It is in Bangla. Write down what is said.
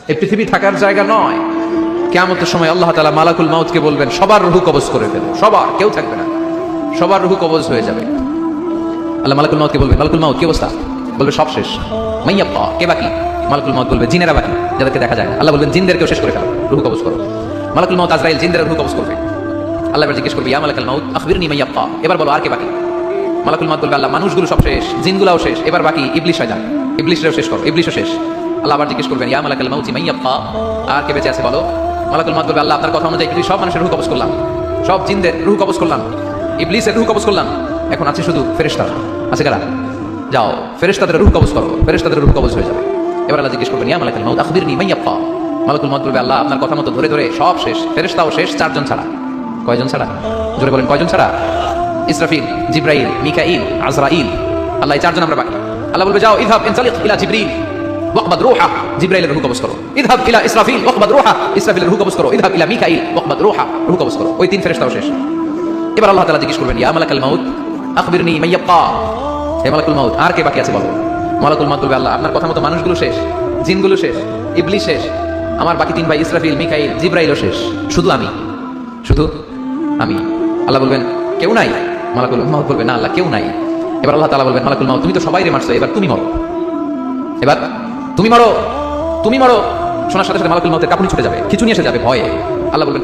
এই পৃথিবী থাকার জায়গা নয়। কিয়ামতের সময় আল্লাহ তাআলা মালাকুল মাউতকে বলবেন সবার রূহ কবজ করে ফেলো, সবার, কেউ থাকবে না, সবার রূহ কবজ হয়ে যাবে। আল্লাহ মালাকুল মাউতকে বলবেন, মালাকুল মাউত কি অবস্থা? বলবে সব শেষ। মাইয়াব্বা, কে বাকি? মালাকুল মাউত বলবে জিনেরা বাকি, যাদেরকে দেখা যায় না। আল্লাহ বলবেন জিনদেরকেও শেষ করে ফেলো, রূহ কবজ করো। মালাকুল মাউত আজরাইল জিনদের রূহ কবজ করবে। আল্লাহ এবার জিজ্ঞেস করবে, ইয়া মালাকুল মাউত আখবিরনি মাইয়াব্বা, এবার বলো আর কে বাকি? মালাকুল মাউত বলবে, আল্লাহ মানুষগুলো সব শেষ, জিনগুলাও শেষ, এবার বাকি ইবলিস শয়তান, ইবলিসরাও শেষ করো, ইবলিসও শেষ। আল্লাহ আবার জিজ্ঞেস করবেন, ইয়া মালাকুল মাউত মাইয়াব্বা, আর কে বেঁচে আছে বলো? মালাকুল মাউত বলবে, আল্লাহ আপনার কথা অনুযায়ী সব মানুষের রূহ কবজ করলাম, সব জিনদের রূহ কবজ করলাম, ইবলিসের রূহ কবজ করলাম, এখন আছে শুধু ফেরেশতা। আছে কারা? যাও ফেরেশতাদের রূহ কবজ করো, ফেরেশতাদের রূহ কবজ হয়ে যাবে। এবার আল্লাহ জিজ্ঞেস করবেন, ইয়া মালাকুল মাউত আখবিরনি মাইয়াব্বা। মালাকুল মাউত বলবে, আল্লাহ আপনার কথা মতো ধরে ধরে সব শেষ, ফেরেশতাও শেষ, চারজন ছাড়া। কয়জন ছাড়া? জোরে বলেন, কয়জন ছাড়া? ইসরাফিল, জিবরাইল, মিকাইল, আজরাইল। আল্লাহ এই চারজন আমরা বাকি। আল্লাহ বলবে, যাও ইযহাব ইনতালিক ইলা জিবরিল ওয়াকবাদ রূহা, জিবরাইলের রূহ কবজ করো। ইযহাব ইলা ইসরাফিল ওয়াকবাদ রূহা, ইসরাফিলের রূহ কবজ করো। ইযহাব ইলা মিকাইল ওয়াকবাদ রূহা, রূহ কবজ করো। ওই তিন ফেরেশতাও শেষ। এবার আল্লাহ তাআলা জিজ্ঞেস করবেন, ইয়া মালাকুল মাউত আখবিরনি মাইয়াব্বা, হে মালাকুল মাউত আর কে বাকি আছে বলো? মালাকুল মাউত বলবে, আল্লাহ আপনার কথা মতো মানুষগুলো শেষ, জিনগুলো শেষ, ইবলিস শেষ, আমার বাকি তিন ভাই ইসরাফিল, মিকাইল, জিবরাইলও শেষ, শুধু আমি, শুধু আমি। আল্লাহ বলবেন, কেউ নাই? মালাকুল মাউত বলবে, না আল্লাহ কেউ নাই। এবার আল্লাহ তাআলা বলবেন, মালাকুল মাউত তুমি তো সবাইরে মারছো, এবার তুমি মরো, এবার তুমি মরো, তুমি মরো। শোনার সাথে সাথে মালাকুল মাউতের কাঁপুনি ছুটে যাবে, খিঁচুনি এসে যাবে ভয়ে। আল্লাহ বলবেন,